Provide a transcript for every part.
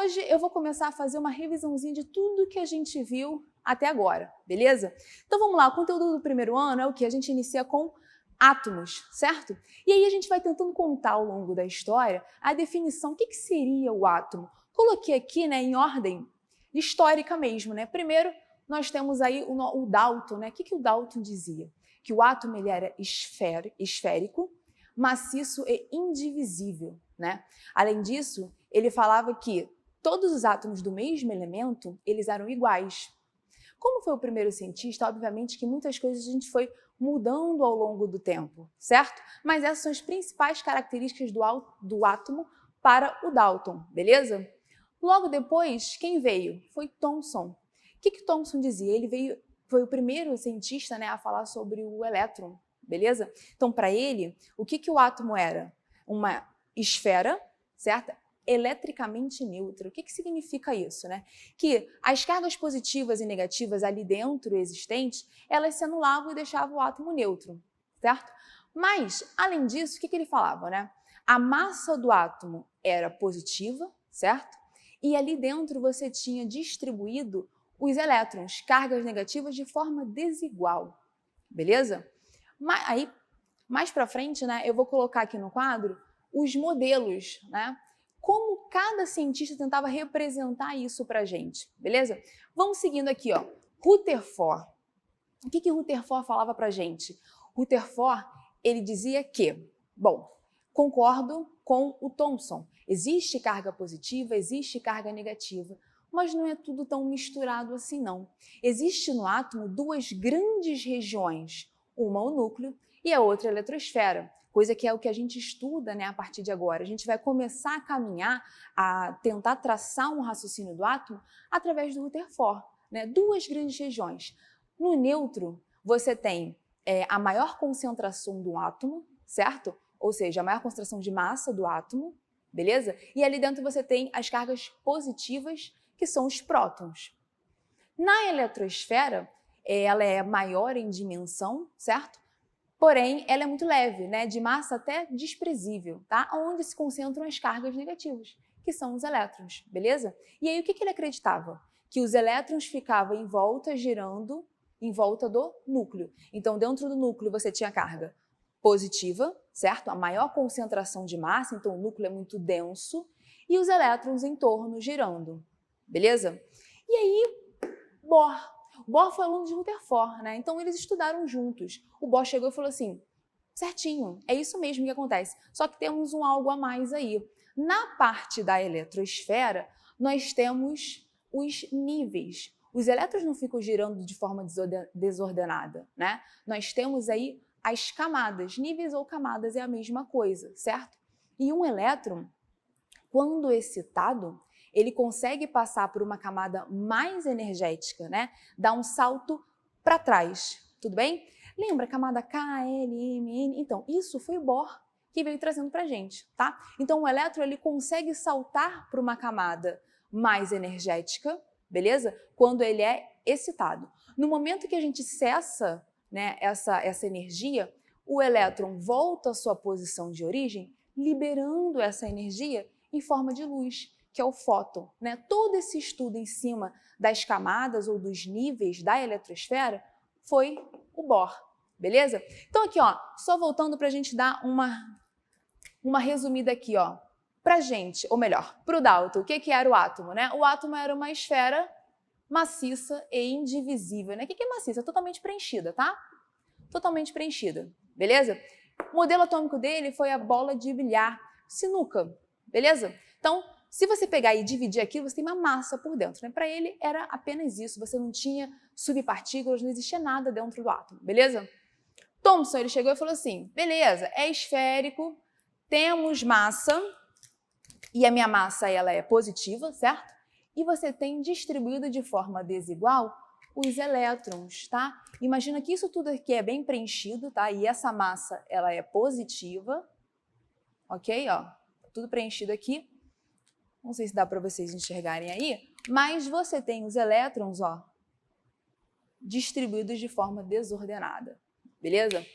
hoje eu vou começar a fazer uma revisãozinha de tudo que a gente viu até agora, beleza? Então vamos lá, o conteúdo do primeiro ano é o que? A gente inicia com átomos, certo? E aí a gente vai tentando contar ao longo da história a definição, o que seria o átomo. Coloquei aqui, né, em ordem histórica mesmo, né? Primeiro, nós temos aí o Dalton, né? O que o Dalton dizia? Que o átomo ele era esférico, maciço e indivisível, né? Além disso, ele falava que todos os átomos do mesmo elemento, eles eram iguais. Como foi o primeiro cientista, obviamente que muitas coisas a gente foi mudando ao longo do tempo, certo? Mas essas são as principais características do átomo para o Dalton, beleza? Logo depois, quem veio? Foi Thomson. O que Thomson dizia? Ele foi o primeiro cientista, né, a falar sobre o elétron, beleza? Então, para ele, o que o átomo era? Uma esfera, certo? Eletricamente neutra. O que significa isso, né? Que as cargas positivas e negativas ali dentro existentes, elas se anulavam e deixavam o átomo neutro, certo? Mas, além disso, o que ele falava, né? A massa do átomo era positiva, certo? E ali dentro você tinha distribuído os elétrons, cargas negativas, de forma desigual, beleza? Aí, mais para frente, né, eu vou colocar aqui no quadro os modelos, né? Como cada cientista tentava representar isso para a gente, beleza? Vamos seguindo aqui, ó. Rutherford. O que Rutherford falava para a gente? Rutherford, ele dizia que, bom, concordo com o Thomson, existe carga positiva, existe carga negativa, mas não é tudo tão misturado assim não. Existe no átomo duas grandes regiões, uma o núcleo e a outra a eletrosfera, coisa que é o que a gente estuda, né, a partir de agora. A gente vai começar a caminhar, a tentar traçar um raciocínio do átomo através do Rutherford, né? Duas grandes regiões. No neutro, você tem a maior concentração do átomo, certo? Ou seja, a maior concentração de massa do átomo, beleza? E ali dentro você tem as cargas positivas, que são os prótons. Na eletrosfera, ela é maior em dimensão, certo? Porém, ela é muito leve, né? De massa até desprezível, tá? Onde se concentram as cargas negativas, que são os elétrons, beleza? E aí, o que ele acreditava? Que os elétrons ficavam em volta, girando em volta do núcleo. Então, dentro do núcleo, você tinha carga positiva, certo? A maior concentração de massa, então o núcleo é muito denso, e os elétrons em torno girando, beleza? E aí, Bohr foi aluno de Rutherford, né? Então eles estudaram juntos. O Bohr chegou e falou assim, certinho, é isso mesmo que acontece, só que temos um algo a mais aí. Na parte da eletrosfera, nós temos os níveis. Os elétrons não ficam girando de forma desordenada, né? Nós temos aí as camadas. Níveis ou camadas é a mesma coisa, certo? E um elétron, quando excitado, ele consegue passar por uma camada mais energética, né? Dá um salto para trás, tudo bem? Lembra a camada K, L, M, N? Então, isso foi o Bohr que veio trazendo para a gente, tá? Então, o elétron ele consegue saltar para uma camada mais energética, beleza? Quando ele é excitado. No momento que a gente cessa, né, essa energia, o elétron volta à sua posição de origem, liberando essa energia em forma de luz, que é o fóton, né? Todo esse estudo em cima das camadas ou dos níveis da eletrosfera foi o Bohr, beleza? Então aqui, ó, só voltando para a gente dar uma resumida aqui, ó, pra gente, ou melhor, pro Dalton, o que era o átomo, né? O átomo era uma esfera maciça e indivisível, né? O que é maciça? Totalmente preenchida, tá? Totalmente preenchida, beleza? O modelo atômico dele foi a bola de bilhar, sinuca, beleza? Então, se você pegar e dividir aquilo, você tem uma massa por dentro, né? Para ele era apenas isso, você não tinha subpartículas, não existia nada dentro do átomo, beleza? Thomson, ele chegou e falou assim, beleza, é esférico, temos massa, e a minha massa ela é positiva, certo? E você tem distribuído de forma desigual os elétrons, tá? Imagina que isso tudo aqui é bem preenchido, tá? E essa massa, ela é positiva, ok? Ó, tudo preenchido aqui. Não sei se dá para vocês enxergarem aí, mas você tem os elétrons, ó, distribuídos de forma desordenada, beleza?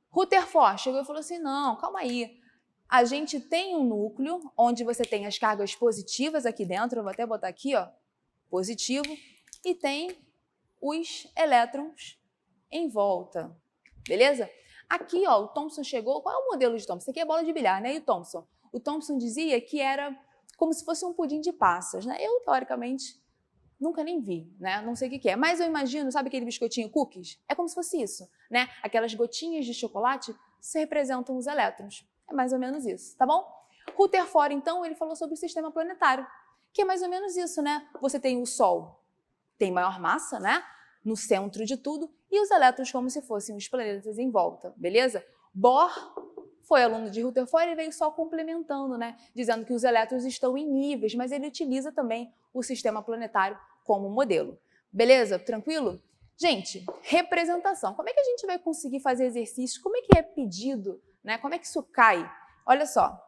Rutherford chegou e falou assim, não, calma aí, a gente tem um núcleo onde você tem as cargas positivas aqui dentro, eu vou até botar aqui, ó, positivo, e tem os elétrons em volta, beleza? Aqui, ó, o Thomson chegou, qual é o modelo de Thomson? Isso aqui é bola de bilhar, né? E o Thomson? O Thomson dizia que era como se fosse um pudim de passas, né? Eu, teoricamente, nunca nem vi, né? Não sei o que é, mas eu imagino, sabe aquele biscoitinho cookies? É como se fosse isso, né? Aquelas gotinhas de chocolate se representam os elétrons. É mais ou menos isso, tá bom? Rutherford, então, ele falou sobre o sistema planetário, que é mais ou menos isso, né? Você tem o Sol, tem maior massa, né? No centro de tudo, e os elétrons como se fossem os planetas em volta, beleza? Bohr foi aluno de Rutherford e veio só complementando, né? Dizendo que os elétrons estão em níveis, mas ele utiliza também o sistema planetário como modelo. Beleza? Tranquilo? Gente, representação. Como é que a gente vai conseguir fazer exercícios? Como é que é pedido, né? Como é que isso cai? Olha só.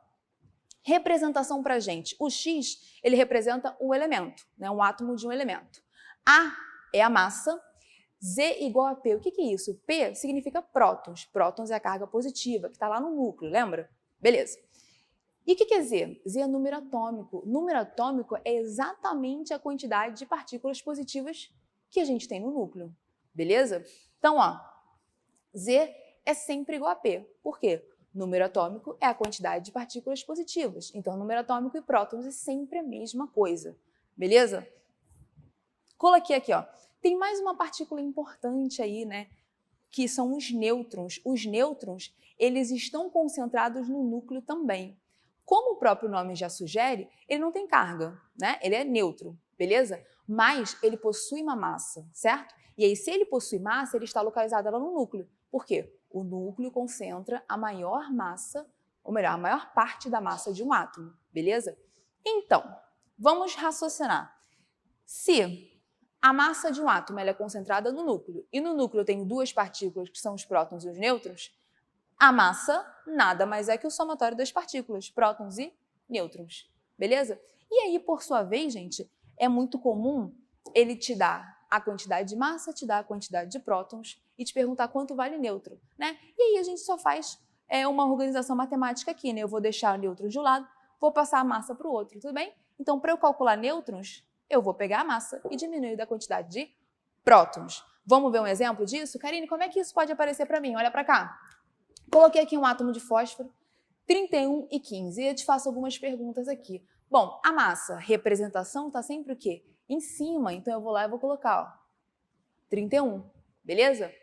Representação para a gente. O X, ele representa um elemento, né? Um átomo de um elemento. A é a massa, Z igual a P. O que é isso? P significa prótons. Prótons é a carga positiva, que está lá no núcleo, lembra? Beleza. E o que é Z? Z é número atômico. Número atômico é exatamente a quantidade de partículas positivas que a gente tem no núcleo. Beleza? Então, ó, Z é sempre igual a P. Por quê? Número atômico é a quantidade de partículas positivas. Então, número atômico e prótons é sempre a mesma coisa. Beleza? Coloquei aqui, ó. Tem mais uma partícula importante aí, né? Que são os nêutrons. Os nêutrons, eles estão concentrados no núcleo também. Como o próprio nome já sugere, ele não tem carga, né? Ele é neutro, beleza? Mas ele possui uma massa, certo? E aí, se ele possui massa, ele está localizado lá no núcleo. Por quê? O núcleo concentra a maior massa, ou melhor, a maior parte da massa de um átomo, beleza? Então, vamos raciocinar. Se a massa de um átomo ela é concentrada no núcleo, e no núcleo tem duas partículas, que são os prótons e os nêutrons, a massa nada mais é que o somatório das partículas, prótons e nêutrons, beleza? E aí, por sua vez, gente, é muito comum ele te dar a quantidade de massa, te dar a quantidade de prótons e te perguntar quanto vale nêutron, né? E aí a gente só faz uma organização matemática aqui, né? Eu vou deixar o nêutron de um lado, vou passar a massa para o outro, tudo bem? Então, para eu calcular nêutrons, eu vou pegar a massa e diminuir da quantidade de prótons. Vamos ver um exemplo disso? Karine, como é que isso pode aparecer para mim? Olha para cá. Coloquei aqui um átomo de fósforo, 31 e 15, e eu te faço algumas perguntas aqui. Bom, a massa, representação, está sempre o quê? Em cima, então eu vou lá e vou colocar, ó, 31, beleza?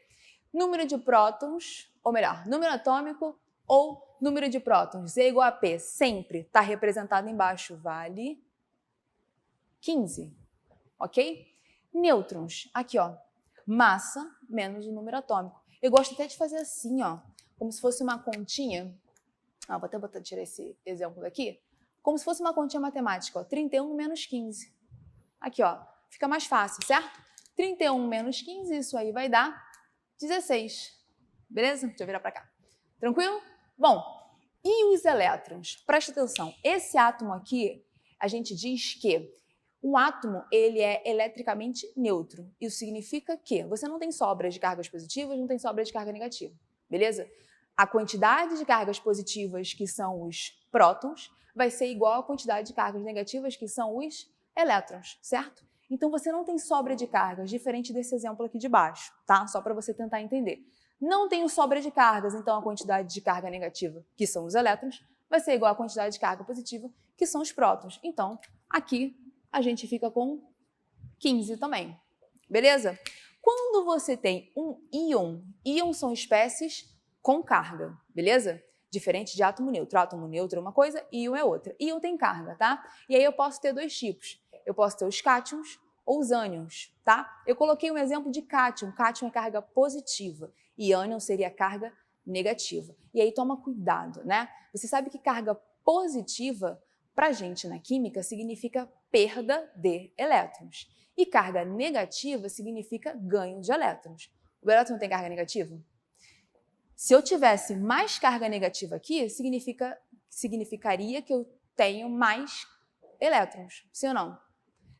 Número de prótons, ou melhor, número atômico ou número de prótons, Z igual a P, sempre está representado embaixo, vale 15, ok? Nêutrons, aqui ó, massa menos o número atômico. Eu gosto até de fazer assim, ó, como se fosse uma continha. Vou até tirar esse exemplo daqui. Como se fosse uma continha matemática, ó, 31 menos 15. Aqui, ó, fica mais fácil, certo? 31 menos 15, isso aí vai dar 16. Beleza? Deixa eu virar para cá. Tranquilo? Bom, e os elétrons? Presta atenção, esse átomo aqui, a gente diz que um átomo, ele é eletricamente neutro. Isso significa que você não tem sobra de cargas positivas, não tem sobra de carga negativa, beleza? A quantidade de cargas positivas, que são os prótons, vai ser igual à quantidade de cargas negativas, que são os elétrons, certo? Então, você não tem sobra de cargas, diferente desse exemplo aqui de baixo, tá? Só para você tentar entender. Não tenho sobra de cargas, então a quantidade de carga negativa, que são os elétrons, vai ser igual à quantidade de carga positiva, que são os prótons. Então, aqui a gente fica com 15 também, beleza? Quando você tem um íon, íons são espécies com carga, beleza? Diferente de átomo neutro. Átomo neutro é uma coisa, íon é outra. Íon tem carga, tá? E aí eu posso ter dois tipos. Eu posso ter os cátions ou os ânions, tá? Eu coloquei um exemplo de cátion. Cátion é carga positiva e ânion seria carga negativa. E aí toma cuidado, né? Você sabe que carga positiva, pra gente na química, significa perda de elétrons. E carga negativa significa ganho de elétrons. O elétron tem carga negativa? Se eu tivesse mais carga negativa aqui, significaria que eu tenho mais elétrons, sim ou não?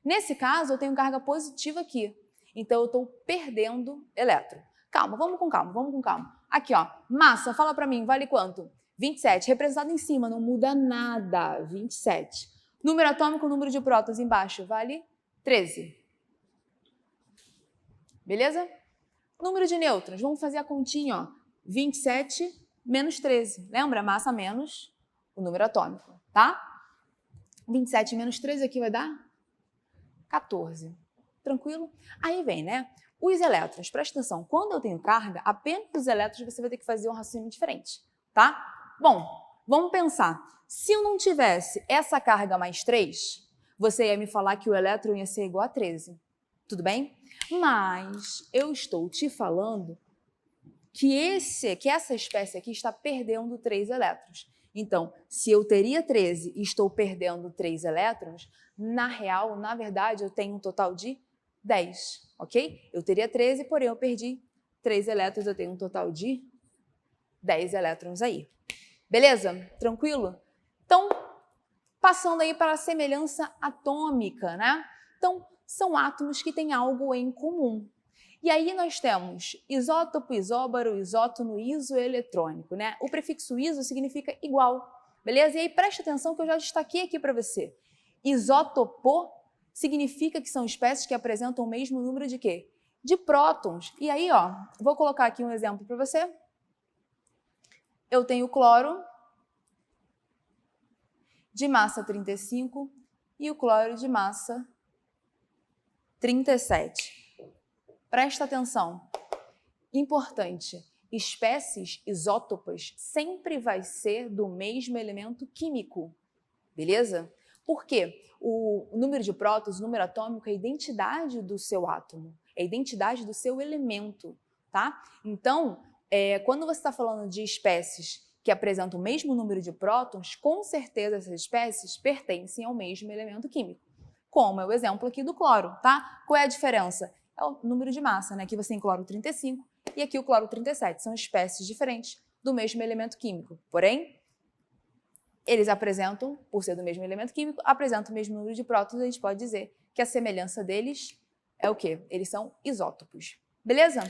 Nesse caso, eu tenho carga positiva aqui, então eu estou perdendo elétron. Calma, vamos com calma, vamos com calma. Aqui, ó, massa, fala para mim, vale quanto? 27, representado em cima, não muda nada, 27. Número atômico, número de prótons embaixo, vale 13. Beleza? Número de nêutrons, vamos fazer a continha, ó. 27 menos 13. Lembra? Massa menos o número atômico, tá? 27 menos 13 aqui vai dar 14. Tranquilo? Aí vem, né? Os elétrons, presta atenção, quando eu tenho carga, apenas os elétrons você vai ter que fazer um raciocínio diferente, tá? Bom, vamos pensar. Se eu não tivesse essa carga mais 3, você ia me falar que o elétron ia ser igual a 13. Tudo bem? Mas eu estou te falando que essa espécie aqui está perdendo 3 elétrons. Então, se eu teria 13 e estou perdendo 3 elétrons, na verdade, eu tenho um total de 10, ok? Eu teria 13, porém eu perdi 3 elétrons, eu tenho um total de 10 elétrons aí. Beleza? Tranquilo? Então, passando aí para a semelhança atômica, né? Então, são átomos que têm algo em comum. E aí nós temos isótopo, isóbaro, isótono, isoeletrônico, né? O prefixo iso significa igual, beleza? E aí preste atenção que eu já destaquei aqui para você. Isótopo significa que são espécies que apresentam o mesmo número de quê? De prótons. E aí, ó, vou colocar aqui um exemplo para você. Eu tenho cloro de massa 35 e o cloro de massa 37. Presta atenção. Importante, espécies isótopas sempre vai ser do mesmo elemento químico, beleza? Por quê? O número de prótons, o número atômico é a identidade do seu átomo, é a identidade do seu elemento, tá? Então, quando você está falando de espécies que apresentam o mesmo número de prótons, com certeza essas espécies pertencem ao mesmo elemento químico, como é o exemplo aqui do cloro, tá? Qual é a diferença? É o número de massa, né? Aqui você tem cloro 35 e aqui o cloro 37. São espécies diferentes do mesmo elemento químico. Porém, eles apresentam, por ser do mesmo elemento químico, apresentam o mesmo número de prótons. A gente pode dizer que a semelhança deles é o quê? Eles são isótopos. Beleza?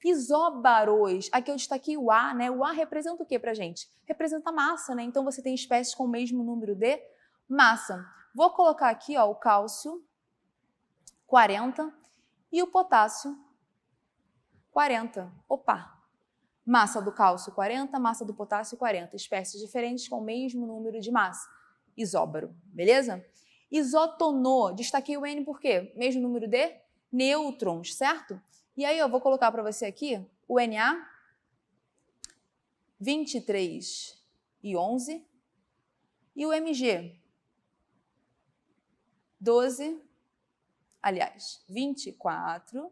Isóbaros, aqui eu destaquei o A, né? O A representa o quê pra gente? Representa massa, né? Então você tem espécies com o mesmo número de massa. Vou colocar aqui, ó, o cálcio 40 e o potássio 40. Opa! Massa do cálcio 40, massa do potássio 40. Espécies diferentes com o mesmo número de massa. Isóbaro, beleza? Isótono, destaquei o N por quê? Mesmo número de nêutrons, certo? E aí eu vou colocar para você aqui o Na, 23 e 11, e o Mg, 12, aliás, 24,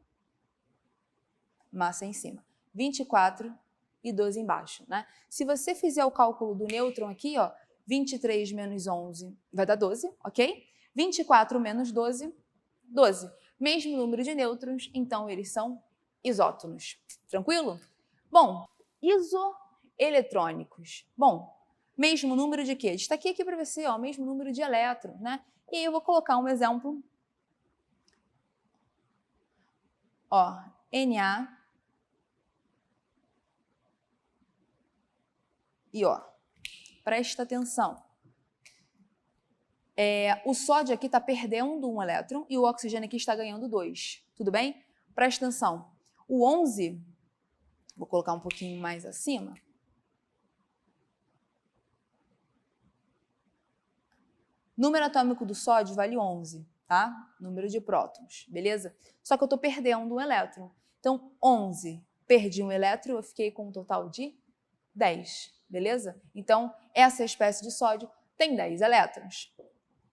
massa em cima, 24 e 12 embaixo, né? Se você fizer o cálculo do nêutron aqui, ó, 23 menos 11 vai dar 12, ok? 24 menos 12, 12. Mesmo número de nêutrons, então eles são isótonos. Tranquilo? Bom, isoeletrônicos. Bom, mesmo número de quê? Destaquei aqui para você, ó, mesmo número de elétrons, né? E aí eu vou colocar um exemplo. Ó, Na e ó, presta atenção. O sódio aqui está perdendo um elétron e o oxigênio aqui está ganhando 2. Tudo bem? Presta atenção. O 11, vou colocar um pouquinho mais acima. Número atômico do sódio vale 11, tá? Número de prótons, beleza? Só que eu estou perdendo um elétron. Então, 11, perdi um elétron, eu fiquei com um total de 10, beleza? Então, essa espécie de sódio tem 10 elétrons.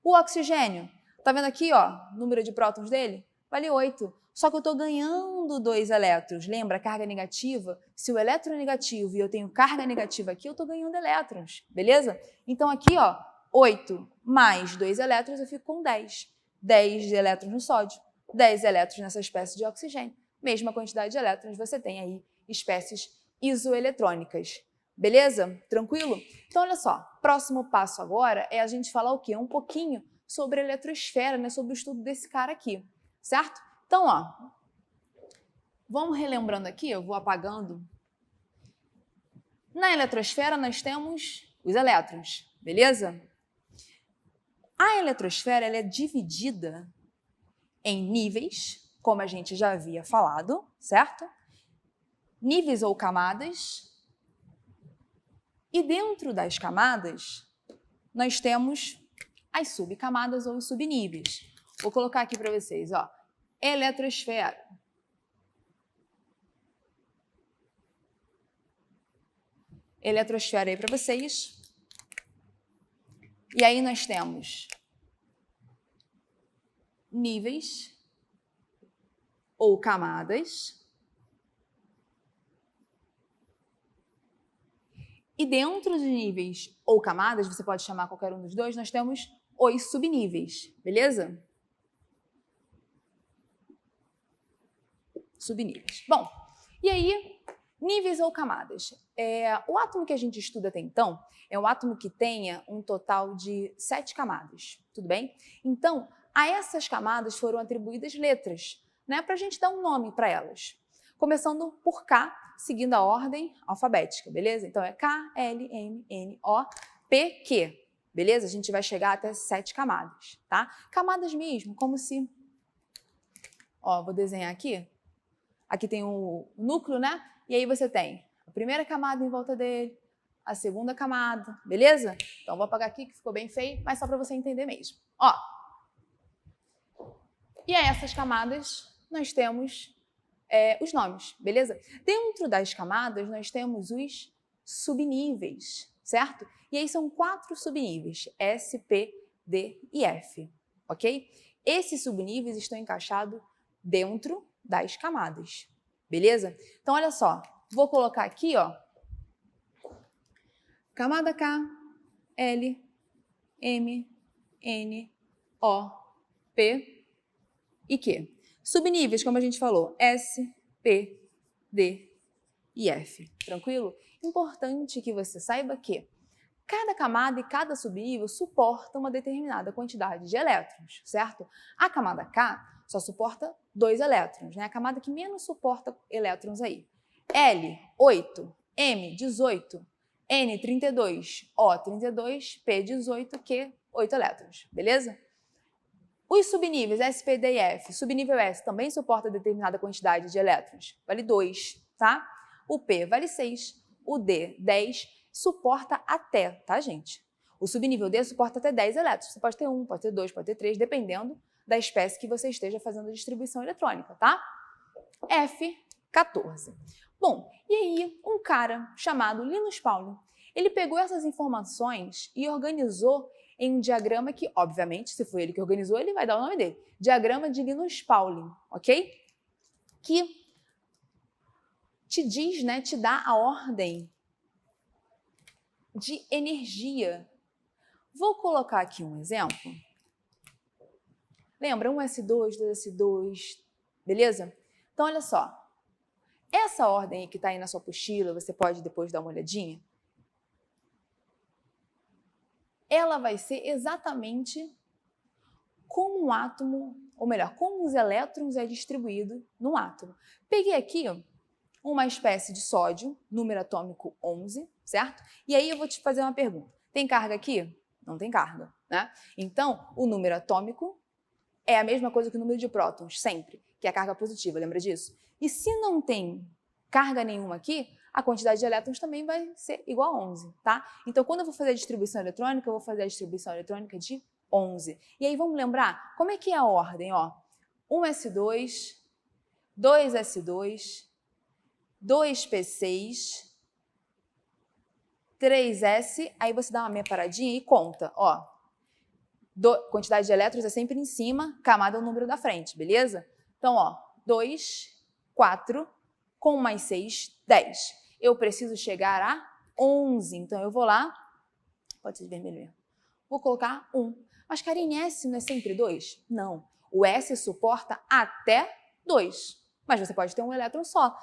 O oxigênio, tá vendo aqui, ó, número de prótons dele? Vale 8. Só que eu estou ganhando 2 elétrons. Lembra, carga negativa? Se o elétron é negativo e eu tenho carga negativa aqui, eu estou ganhando elétrons, beleza? Então aqui, ó, 8 mais 2 elétrons, eu fico com 10. 10 elétrons no sódio, 10 elétrons nessa espécie de oxigênio. Mesma quantidade de elétrons, você tem aí espécies isoeletrônicas. Beleza? Tranquilo? Então, olha só, próximo passo agora é a gente falar o quê? Um pouquinho sobre a eletrosfera, né? Sobre o estudo desse cara aqui, certo? Então, ó, vamos relembrando aqui, eu vou apagando. Na eletrosfera, nós temos os elétrons, beleza? A eletrosfera ela é dividida em níveis, como a gente já havia falado, certo? Níveis ou camadas. E dentro das camadas, nós temos as subcamadas ou os subníveis. Vou colocar aqui para vocês, ó. Eletrosfera. Eletrosfera aí para vocês. E aí nós temos níveis ou camadas. E dentro de níveis ou camadas, você pode chamar qualquer um dos dois, nós temos os subníveis, beleza? Subníveis. Bom, e aí, níveis ou camadas? O átomo que a gente estuda até então é um átomo que tenha um total de 7 camadas, tudo bem? Então, a essas camadas foram atribuídas letras, né, para a gente dar um nome para elas. Começando por K, seguindo a ordem alfabética, beleza? Então é K, L, M, N, O, P, Q, beleza? A gente vai chegar até 7 camadas, tá? Camadas mesmo, como se... Ó, vou desenhar aqui. Aqui tem o núcleo, né? E aí você tem a primeira camada em volta dele, a segunda camada, beleza? Então vou apagar aqui que ficou bem feio, mas só para você entender mesmo. Ó. E a essas camadas nós temos os nomes, beleza? Dentro das camadas nós temos os subníveis, certo? E aí são 4 subníveis, S, P, D e F, ok? Esses subníveis estão encaixados dentro das camadas, beleza? Então, olha só, vou colocar aqui, ó, camada K, L, M, N, O, P e Q. Subníveis, como a gente falou, S, P, D e F, tranquilo? Importante que você saiba que cada camada e cada subnível suporta uma determinada quantidade de elétrons, certo? A camada K só suporta 2 elétrons, né? A camada que menos suporta elétrons aí. L, 8, M, 18, N, 32, O, 32, P, 18, Q, 8 elétrons, beleza? Os subníveis S, P, D e F, subnível S também suporta determinada quantidade de elétrons, vale 2, tá? O P vale 6, o D, 10, suporta até, tá, gente? O subnível D suporta até 10 elétrons. Você pode ter 1, pode ter 2, pode ter 3, dependendo da espécie que você esteja fazendo a distribuição eletrônica, tá? F, 14. Bom, e aí um cara chamado Linus Pauling, ele pegou essas informações e organizou em um diagrama que, obviamente, se foi ele que organizou, ele vai dar o nome dele. Diagrama de Linus Pauling, ok? Que te diz, né, te dá a ordem de energia. Vou colocar aqui um exemplo. Lembra? 1s2, 2s2, beleza? Então, olha só. Essa ordem que está aí na sua apostila, você pode depois dar uma olhadinha. Ela vai ser exatamente como um átomo, ou melhor, como os elétrons é distribuído num átomo. Peguei aqui uma espécie de sódio, número atômico 11, certo? E aí eu vou te fazer uma pergunta. Tem carga aqui? Não tem carga, né? Então, o número atômico é a mesma coisa que o número de prótons, sempre, que é a carga positiva, lembra disso? E se não tem carga nenhuma aqui, a quantidade de elétrons também vai ser igual a 11, tá? Então, quando eu vou fazer a distribuição eletrônica, eu vou fazer a distribuição eletrônica de 11. E aí, vamos lembrar, como é que é a ordem, ó? 1s2, 2s2, 2p6, 3s, aí você dá uma meia paradinha e conta, ó. Quantidade de elétrons é sempre em cima, camada é o número da frente, beleza? Então, ó, 2, 4, com mais 6, 10. Eu preciso chegar a 11, então eu vou lá, pode ser de vermelho mesmo, vou colocar 1. Mas, Karine, S não é sempre 2? Não, o S suporta até 2, mas você pode ter um elétron só.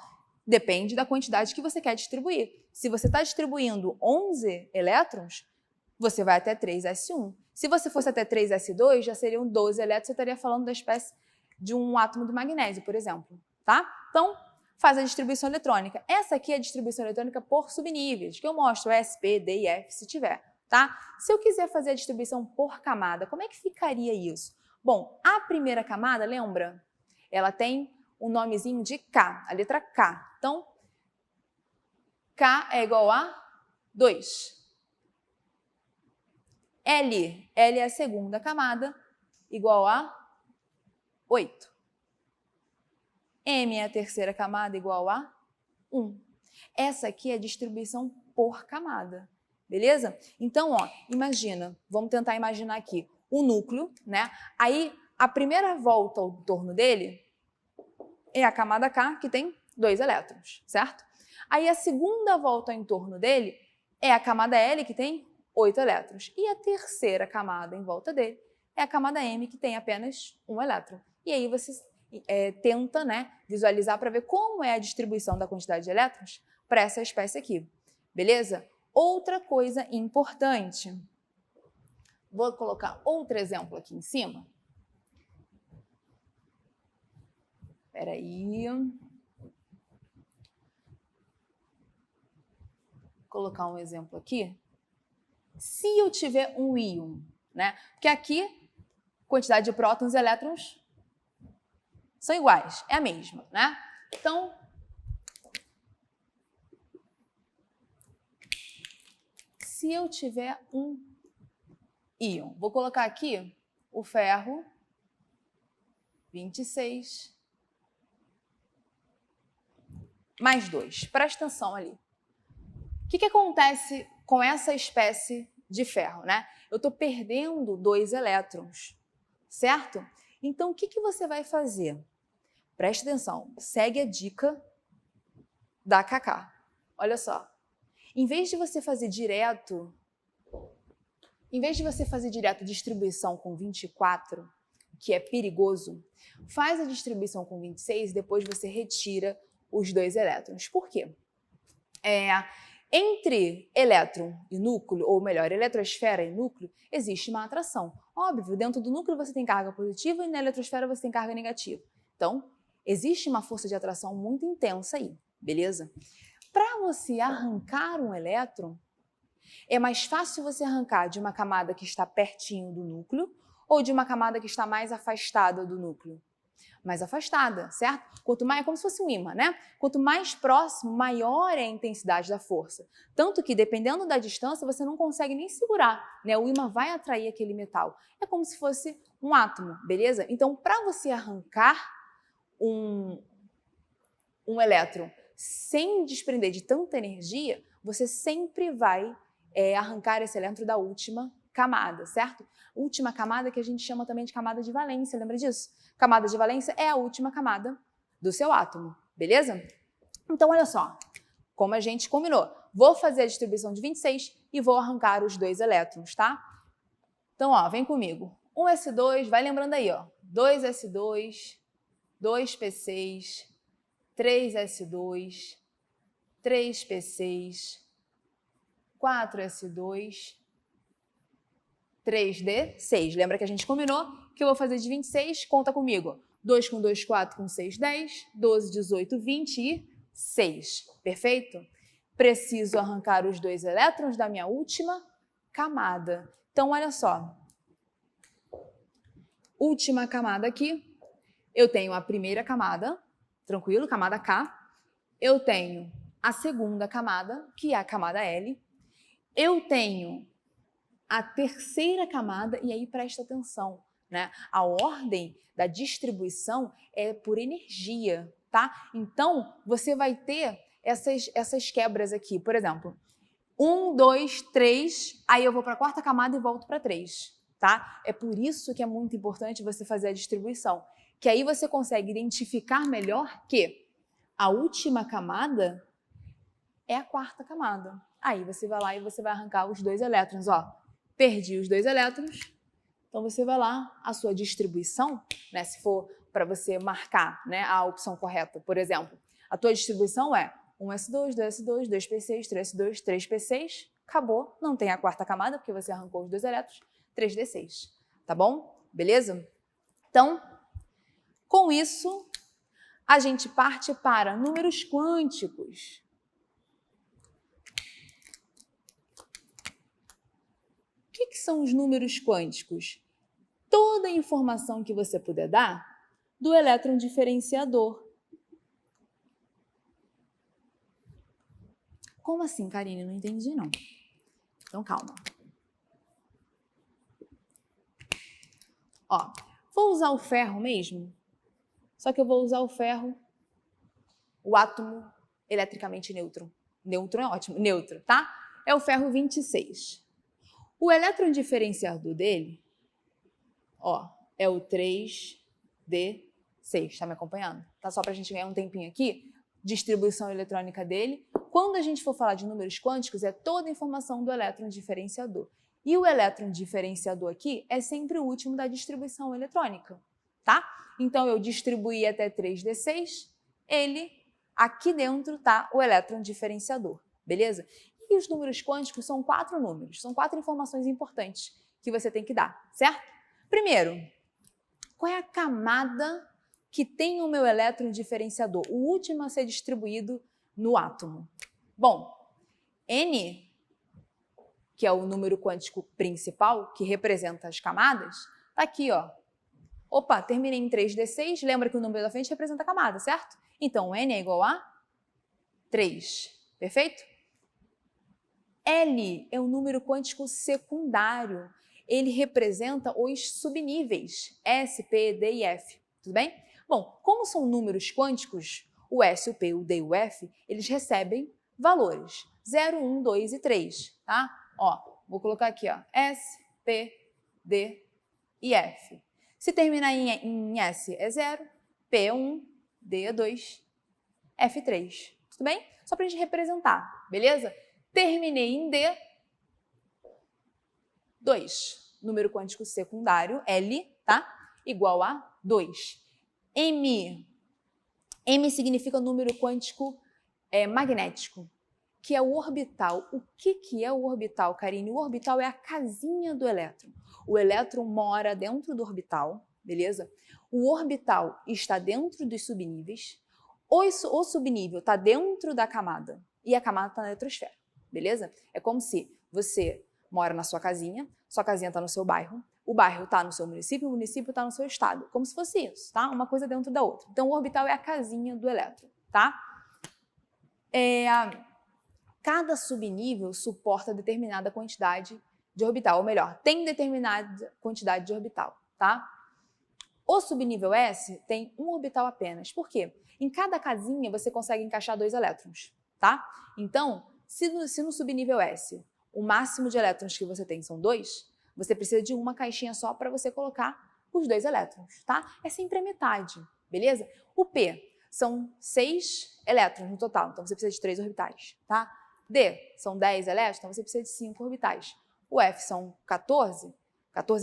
Depende da quantidade que você quer distribuir. Se você está distribuindo 11 elétrons, você vai até 3s1. Se você fosse até 3s2, já seriam 12 elétrons, você estaria falando da espécie de um átomo de magnésio, por exemplo, tá? Então, faz a distribuição eletrônica. Essa aqui é a distribuição eletrônica por subníveis, que eu mostro S, P, D e F se tiver, tá? Se eu quiser fazer a distribuição por camada, como é que ficaria isso? Bom, a primeira camada, lembra? Ela tem um nomezinho de K, a letra K. Então, K é igual a 2. L é a segunda camada, igual a 8. M é a terceira camada, igual a 1. Essa aqui é a distribuição por camada, beleza? Então, ó, imagina, vamos tentar imaginar aqui o núcleo, né? Aí, a primeira volta ao torno dele é a camada K, que tem 2 elétrons, certo? Aí, a segunda volta em torno dele é a camada L, que tem 8 elétrons. E a terceira camada em volta dele é a camada M, que tem apenas 1 elétron. E aí você tenta, né, visualizar para ver como é a distribuição da quantidade de elétrons para essa espécie aqui, beleza? Outra coisa importante, vou colocar outro exemplo aqui em cima. Espera aí. Vou colocar um exemplo aqui. Se eu tiver um íon, né? Porque aqui, quantidade de prótons e elétrons são iguais, é a mesma, né? Então, se eu tiver um íon, vou colocar aqui o ferro 26 mais 2. Presta atenção ali. O que acontece com essa espécie de ferro, né? Eu estou perdendo 2 elétrons, certo? Então, o que você vai fazer? Preste atenção, segue a dica da Cacá. Olha só, em vez de você fazer direto distribuição com 24, que é perigoso, faz a distribuição com 26 e depois você retira os 2 elétrons. Por quê? Entre elétron e núcleo, ou melhor, eletrosfera e núcleo, existe uma atração. Óbvio, dentro do núcleo você tem carga positiva e na eletrosfera você tem carga negativa. Então, existe uma força de atração muito intensa aí, beleza? Para você arrancar um elétron, é mais fácil você arrancar de uma camada que está pertinho do núcleo ou de uma camada que está mais afastada do núcleo? Mais afastada, certo? Quanto mais, é como se fosse um ímã, né? Quanto mais próximo, maior é a intensidade da força. Tanto que, dependendo da distância, você não consegue nem segurar, né? O ímã vai atrair aquele metal. É como se fosse um átomo, beleza? Então, para você arrancar um elétron sem desprender de tanta energia, você sempre vai arrancar esse elétron da última camada, certo? Última camada que a gente chama também de camada de valência, lembra disso? Camada de valência é a última camada do seu átomo, beleza? Então, olha só, como a gente combinou, vou fazer a distribuição de 26 e vou arrancar os 2 elétrons, tá? Então, ó, vem comigo. 1s2, vai lembrando aí, ó, 2s2, 2p6, 3s2, 3p6, 4s2, 3d6. Lembra que a gente combinou que eu vou fazer de 26? Conta comigo. 2 com 2, 4 com 6, 10, 12, 18, 20 e 6. Perfeito? Preciso arrancar os 2 elétrons da minha última camada. Então, olha só. Última camada aqui. Eu tenho a primeira camada, tranquilo, camada K. Eu tenho a segunda camada, que é a camada L. Eu tenho a terceira camada, e aí presta atenção, né? A ordem da distribuição é por energia, tá? Então, você vai ter essas quebras aqui. Por exemplo, 1, 2, 3, aí eu vou para a quarta camada e volto para 3, tá? É por isso que é muito importante você fazer a distribuição, que aí você consegue identificar melhor que a última camada é a quarta camada. Aí você vai lá e você vai arrancar os 2 elétrons, ó. Perdi os 2 elétrons, então você vai lá, a sua distribuição, né, se for para você marcar, né, a opção correta, por exemplo, a tua distribuição é 1s2, 2s2, 2p6, 3s2, 3p6, acabou, não tem a quarta camada, porque você arrancou os 2 elétrons, 3d6, tá bom? Beleza? Então, com isso, a gente parte para números quânticos. O que são os números quânticos? Toda a informação que você puder dar do elétron diferenciador. Como assim, Karine? Não entendi, não. Então, calma. Ó, vou usar o ferro mesmo, só que eu vou usar o ferro, o átomo eletricamente neutro. Neutro é ótimo, neutro, tá? É o ferro 26. O elétron diferenciador dele, ó, é o 3D6. Tá me acompanhando? Tá só pra gente ganhar um tempinho aqui. Distribuição eletrônica dele. Quando a gente for falar de números quânticos, é toda a informação do elétron diferenciador. E o elétron diferenciador aqui é sempre o último da distribuição eletrônica, tá? Então, eu distribuí até 3D6, aqui dentro tá o elétron diferenciador, beleza? E os números quânticos são 4 números, são 4 informações importantes que você tem que dar, certo? Primeiro, qual é a camada que tem o meu elétron diferenciador, o último a ser distribuído no átomo? Bom, N, que é o número quântico principal, que representa as camadas, tá aqui, ó. Opa, terminei em 3D6, lembra que o número da frente representa a camada, certo? Então, N é igual a 3, perfeito? L é o número quântico secundário. Ele representa os subníveis S, P, D e F, tudo bem? Bom, como são números quânticos, o S, o P, o D e o F, eles recebem valores 0, 1, 2 e 3, tá? Ó, vou colocar aqui, ó, S, P, D e F. Se terminar em S é 0, P é 1, D é 2, F 3, tudo bem? Só pra gente representar, beleza? Terminei em D, 2. Número quântico secundário, L, tá? Igual a 2. M. M significa número quântico magnético, que é o orbital. O que é o orbital, Karine? O orbital é a casinha do elétron. O elétron mora dentro do orbital, beleza? O orbital está dentro dos subníveis. O subnível está dentro da camada e a camada está na eletrosfera, beleza? É como se você mora na sua casinha está no seu bairro, o bairro está no seu município, o município está no seu estado, como se fosse isso, tá? Uma coisa dentro da outra. Então, o orbital é a casinha do elétron, tá? Cada subnível suporta determinada quantidade de orbital, ou melhor, tem determinada quantidade de orbital, tá? O subnível S tem um orbital apenas. Por quê? Em cada casinha você consegue encaixar 2 elétrons, tá? Então, se no subnível S o máximo de elétrons que você tem são 2, você precisa de uma caixinha só para você colocar os 2 elétrons, tá? É sempre a metade, beleza? O P são 6 elétrons no total, então você precisa de 3 orbitais, tá? D são 10 elétrons, então você precisa de 5 orbitais. O F são 14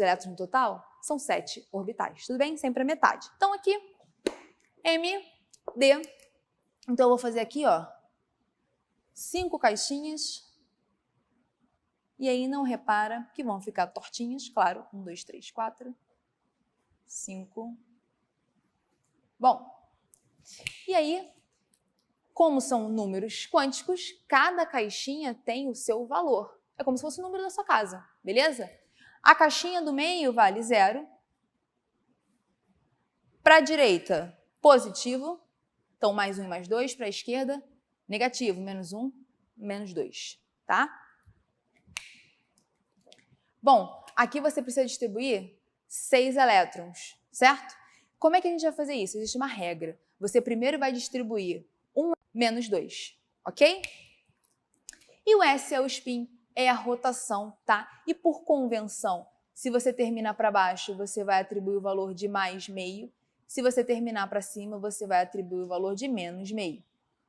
elétrons no total, são 7 orbitais, tudo bem? Sempre a metade. Então aqui, M, D, então eu vou fazer aqui, ó, 5 caixinhas. E aí não repara que vão ficar tortinhas, claro. 1, 2, 3, 4, 5. Bom, e aí, como são números quânticos, cada caixinha tem o seu valor. É como se fosse o número da sua casa, beleza? A caixinha do meio vale 0. Para a direita, positivo. Então, mais 1 e mais 2. Para a esquerda, negativo. Menos 1, menos 2, tá? Bom, aqui você precisa distribuir 6 elétrons, certo? Como é que a gente vai fazer isso? Existe uma regra. Você primeiro vai distribuir 1 menos 2, ok? E o S é o spin, é a rotação, tá? E por convenção, se você terminar para baixo, você vai atribuir o valor de mais meio. Se você terminar para cima, você vai atribuir o valor de menos meio,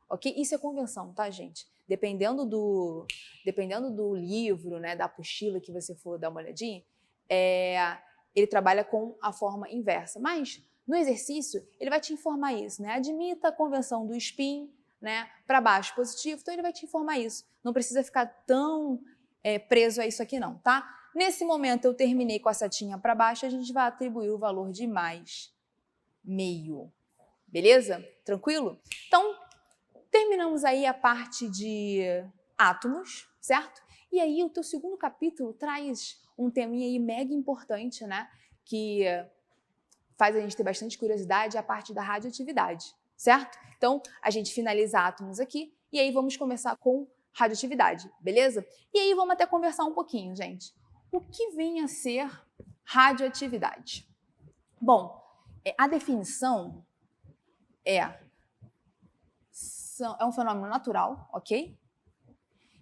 ok? Isso é convenção, tá, gente? Dependendo do livro, né, da apostila que você for dar uma olhadinha, ele trabalha com a forma inversa. Mas, no exercício, ele vai te informar isso, né? Admita a convenção do spin, né, para baixo positivo, então ele vai te informar isso. Não precisa ficar tão preso a isso aqui não, tá? Nesse momento, eu terminei com a setinha para baixo, a gente vai atribuir o valor de mais meio. Beleza? Tranquilo? Então, terminamos aí a parte de átomos, certo? E aí o teu segundo capítulo traz um teminha aí mega importante, né? Que faz a gente ter bastante curiosidade, a parte da radioatividade, certo? Então, a gente finaliza átomos aqui e aí vamos começar com radioatividade, beleza? E aí vamos até conversar um pouquinho, gente. O que vem a ser radioatividade? Bom, a definição é um fenômeno natural, ok?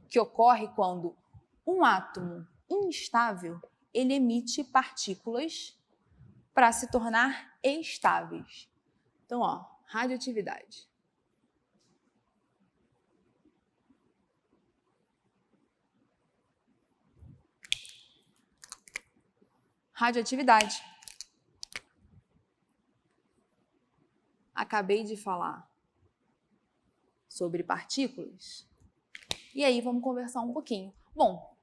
Que ocorre quando um átomo instável ele emite partículas para se tornar estáveis. Então, ó, radioatividade. Radioatividade. Acabei de falar sobre partículas. E aí vamos conversar um pouquinho. Bom,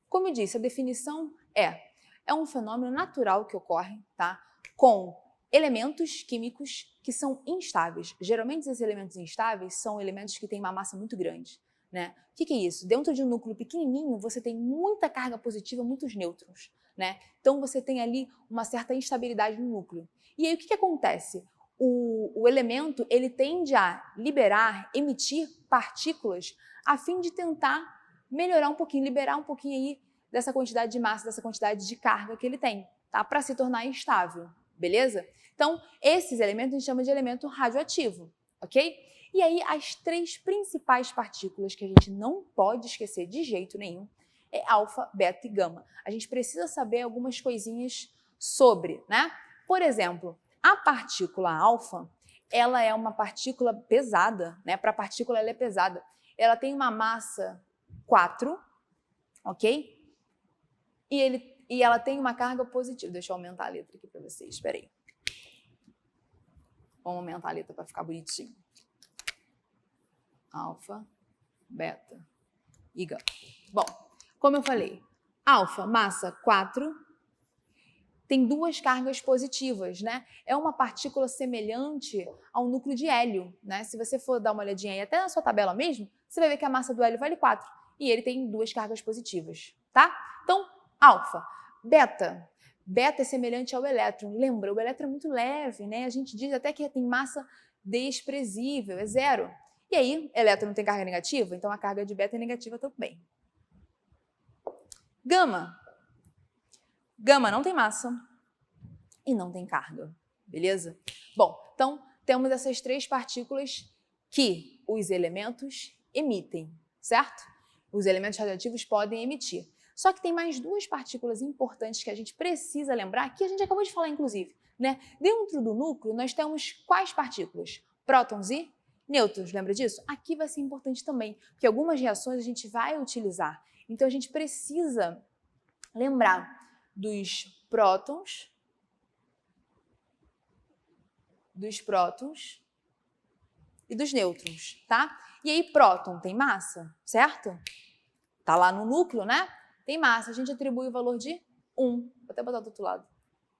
como eu disse, a definição é um fenômeno natural que ocorre, tá? Com elementos químicos que são instáveis. Geralmente esses elementos instáveis são elementos que têm uma massa muito grande, né? O que é isso? Dentro de um núcleo pequenininho, você tem muita carga positiva, muitos nêutrons, né? Então você tem ali uma certa instabilidade no núcleo. E aí o que acontece? O elemento ele tende a liberar, emitir partículas a fim de tentar melhorar um pouquinho, liberar um pouquinho aí dessa quantidade de massa, dessa quantidade de carga que ele tem, tá? Para se tornar instável, beleza? Então, esses elementos a gente chama de elemento radioativo, ok? E aí, as três principais partículas que a gente não pode esquecer de jeito nenhum é alfa, beta e gama. A gente precisa saber algumas coisinhas sobre, né? Por exemplo, a partícula alfa, ela é uma partícula pesada, né? Para a partícula ela é pesada. Ela tem uma massa 4, ok? E ela tem uma carga positiva. Deixa eu aumentar a letra aqui para vocês, espera aí. Vamos aumentar a letra para ficar bonitinho. Alfa, beta e gama. Bom, como eu falei, alfa, massa 4, tem duas cargas positivas, né? É uma partícula semelhante ao núcleo de hélio, né? Se você for dar uma olhadinha aí, até na sua tabela mesmo, você vai ver que a massa do hélio vale 4 e ele tem duas cargas positivas, tá? Então, alfa. Beta. Beta é semelhante ao elétron. Lembra, o elétron é muito leve, né? A gente diz até que tem massa desprezível, é 0. E aí, elétron tem carga negativa, então a carga de beta é negativa também. Gama. Gama não tem massa e não tem carga, beleza? Bom, então temos essas três partículas que os elementos emitem, certo? Os elementos radioativos podem emitir. Só que tem mais duas partículas importantes que a gente precisa lembrar, que a gente acabou de falar, inclusive, né? Dentro do núcleo, nós temos quais partículas? Prótons e nêutrons, lembra disso? Aqui vai ser importante também, porque algumas reações a gente vai utilizar. Então, a gente precisa lembrar dos prótons e dos nêutrons, tá? E aí, próton tem massa, certo? Tá lá no núcleo, né? Tem massa, a gente atribui o valor de 1. Vou até botar do outro lado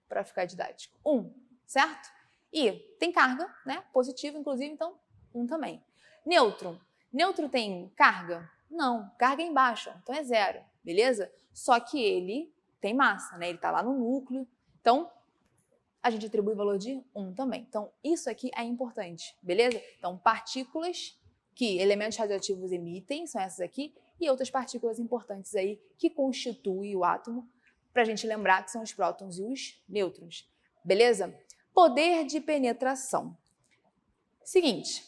para ficar didático. 1, certo? E tem carga, né? Positiva, inclusive, então 1 também. Nêutron. Nêutron tem carga? Não, carga é embaixo, então é 0, beleza? Só que ele tem massa, né? Ele tá lá no núcleo, então a gente atribui o valor de 1 também. Então, isso aqui é importante, beleza? Então, partículas que elementos radioativos emitem, são essas aqui, e outras partículas importantes aí que constituem o átomo, para a gente lembrar que são os prótons e os nêutrons, beleza? Poder de penetração. Seguinte,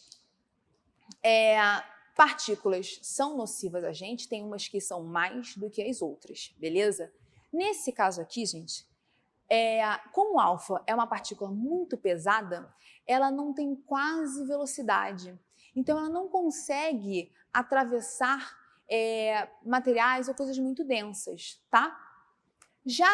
partículas são nocivas a gente, tem umas que são mais do que as outras, beleza? Nesse caso aqui, gente, como o alfa é uma partícula muito pesada, ela não tem quase velocidade. Então, ela não consegue atravessar materiais ou coisas muito densas, tá? Já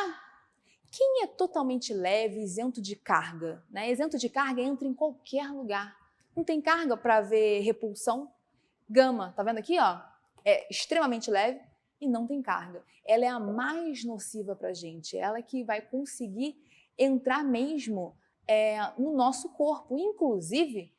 quem é totalmente leve, isento de carga, né? Isento de carga entra em qualquer lugar. Não tem carga para ver repulsão. Gama, tá vendo aqui, ó? É extremamente leve e não tem carga. Ela é a mais nociva para a gente. Ela que vai conseguir entrar mesmo no nosso corpo. Inclusive,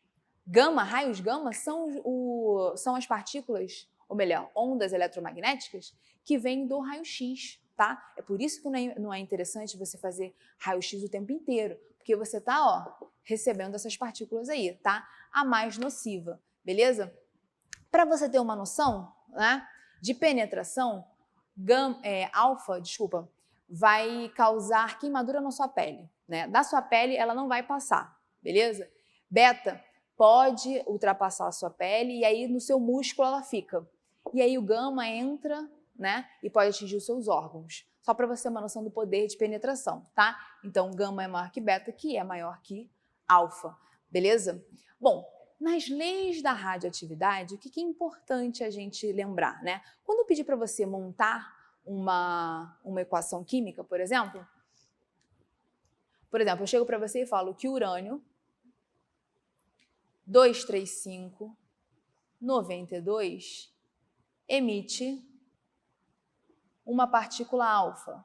Gama, raios gama, são as partículas, ou melhor, ondas eletromagnéticas que vêm do raio-x, tá? É por isso que não é interessante você fazer raio-x o tempo inteiro, porque você tá, ó, recebendo essas partículas aí, tá? A mais nociva, beleza? Para você ter uma noção, né, de penetração, alfa, vai causar queimadura na sua pele, né? Da sua pele ela não vai passar, beleza? Beta pode ultrapassar a sua pele e aí no seu músculo ela fica. E aí o gama entra, né, e pode atingir os seus órgãos. Só para você ter uma noção do poder de penetração, tá? Então gama é maior que beta, que é maior que alfa, beleza? Bom, nas leis da radioatividade, o que é importante a gente lembrar, né? Quando eu pedir para você montar uma equação química, por exemplo, eu chego para você e falo que o urânio 23592 emite uma partícula alfa,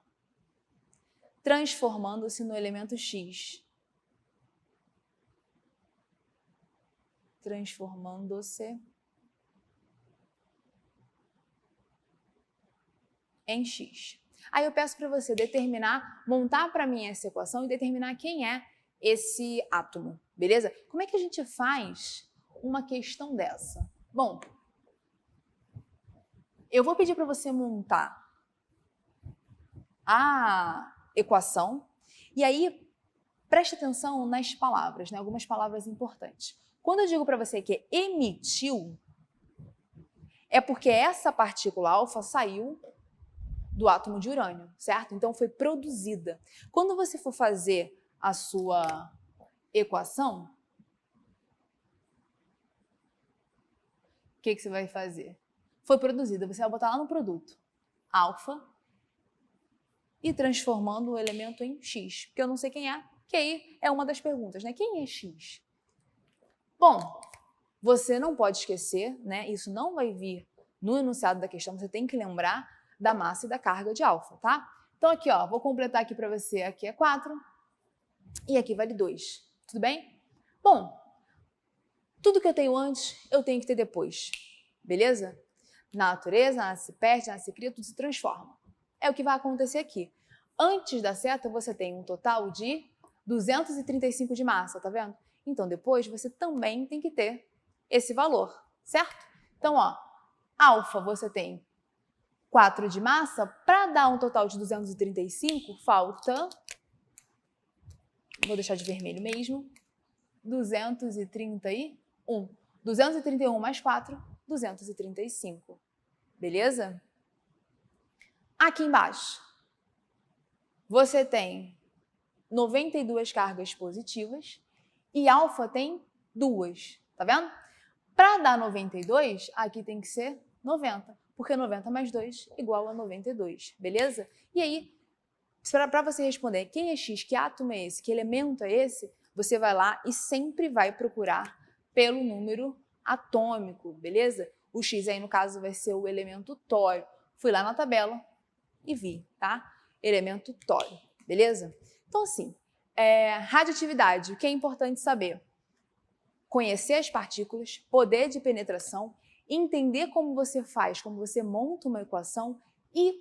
transformando-se no elemento X. Transformando-se em X. Aí eu peço para você montar para mim essa equação e determinar quem é esse átomo, beleza? Como é que a gente faz uma questão dessa? Bom, eu vou pedir para você montar a equação e aí preste atenção nas palavras, né? Algumas palavras importantes. Quando eu digo para você que emitiu, é porque essa partícula alfa saiu do átomo de urânio, certo? Então foi produzida. Quando você for fazer a sua equação, o que você vai fazer? Foi produzida, você vai botar lá no produto alfa e transformando o elemento em X, porque eu não sei quem é, que aí é uma das perguntas, né? Quem é X? Bom, você não pode esquecer, né? Isso não vai vir no enunciado da questão, você tem que lembrar da massa e da carga de alfa, tá? Então aqui, ó, vou completar aqui para você, aqui é 4 e aqui vale 2, tudo bem? Bom, tudo que eu tenho antes, eu tenho que ter depois, beleza? Na natureza, nada se perde, nada se cria, tudo se transforma. É o que vai acontecer aqui. Antes da seta, você tem um total de 235 de massa, tá vendo? Então, depois, você também tem que ter esse valor, certo? Então, ó, alfa você tem 4 de massa, para dar um total de 235, falta, vou deixar de vermelho mesmo, 231. 231 mais 4, 235. Beleza? Aqui embaixo, você tem 92 cargas positivas e alfa tem 2, tá vendo? Para dar 92, aqui tem que ser 90, porque 90 mais 2 igual a 92, beleza? E aí, para você responder quem é X, que átomo é esse, que elemento é esse, você vai lá e sempre vai procurar pelo número atômico, beleza? O X aí, no caso, vai ser o elemento tório. Fui lá na tabela e vi, tá? Elemento tório, beleza? Então, assim, radioatividade, o que é importante saber? Conhecer as partículas, poder de penetração, entender como você faz, como você monta uma equação e,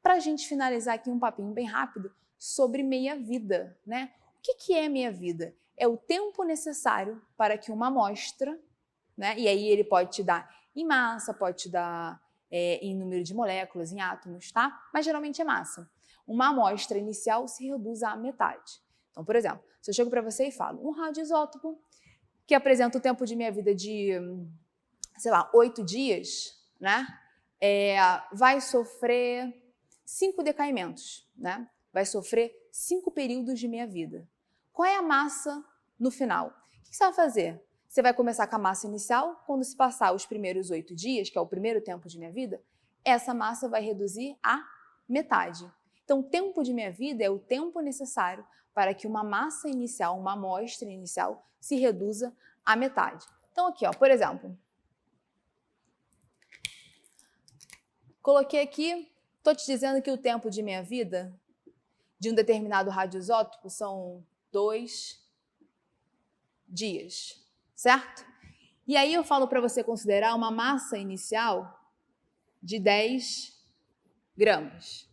para a gente finalizar aqui um papinho bem rápido, sobre meia-vida, né? O que é meia-vida? É o tempo necessário para que uma amostra, né? E aí ele pode te dar em massa, pode te dar em número de moléculas, em átomos, tá? Mas geralmente é massa. Uma amostra inicial se reduz à metade. Então, por exemplo, se eu chego para você e falo um radioisótopo que apresenta o tempo de meia-vida de, sei lá, 8 dias, né? Vai sofrer 5 decaimentos, né? Vai sofrer 5 períodos de meia-vida. Qual é a massa no final? O que você vai fazer? Você vai começar com a massa inicial, quando se passar os primeiros 8 dias, que é o primeiro tempo de meia-vida, essa massa vai reduzir à metade. Então, o tempo de meia-vida é o tempo necessário para que uma massa inicial, uma amostra inicial, se reduza à metade. Então, aqui, ó, por exemplo, coloquei aqui, estou te dizendo que o tempo de meia-vida de um determinado radioisótopo são 2 dias, certo? E aí eu falo para você considerar uma massa inicial de 10 gramas.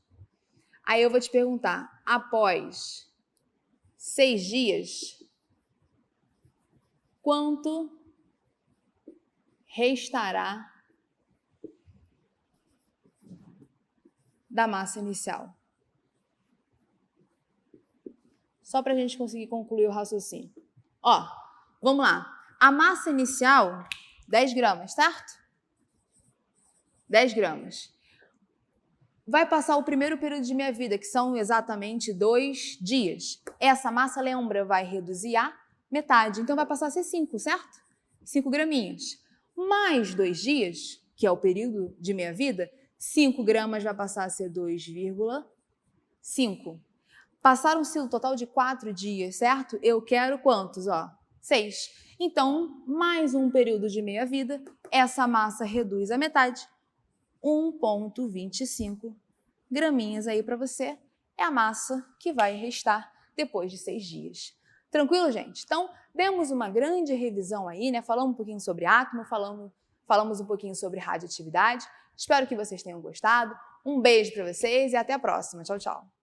Aí eu vou te perguntar, após 6 dias, quanto restará da massa inicial? Só para a gente conseguir concluir o raciocínio. Ó, vamos lá. A massa inicial, 10 gramas, certo? 10 gramas. Vai passar o primeiro período de minha vida, que são exatamente 2 dias. Essa massa, lembra, vai reduzir a metade. Então, vai passar a ser 5, certo? 5 graminhas. Mais 2 dias, que é o período de minha vida, 5 gramas vai passar a ser 2,5. Passaram-se o total de 4 dias, certo? Eu quero quantos? Ó, 6. Então, mais um período de meia vida, essa massa reduz a metade. 1,25 graminhas aí para você é a massa que vai restar depois de 6 dias. Tranquilo, gente? Então, demos uma grande revisão aí, né? Falamos um pouquinho sobre átomo, falamos um pouquinho sobre radioatividade. Espero que vocês tenham gostado. Um beijo para vocês e até a próxima. Tchau, tchau.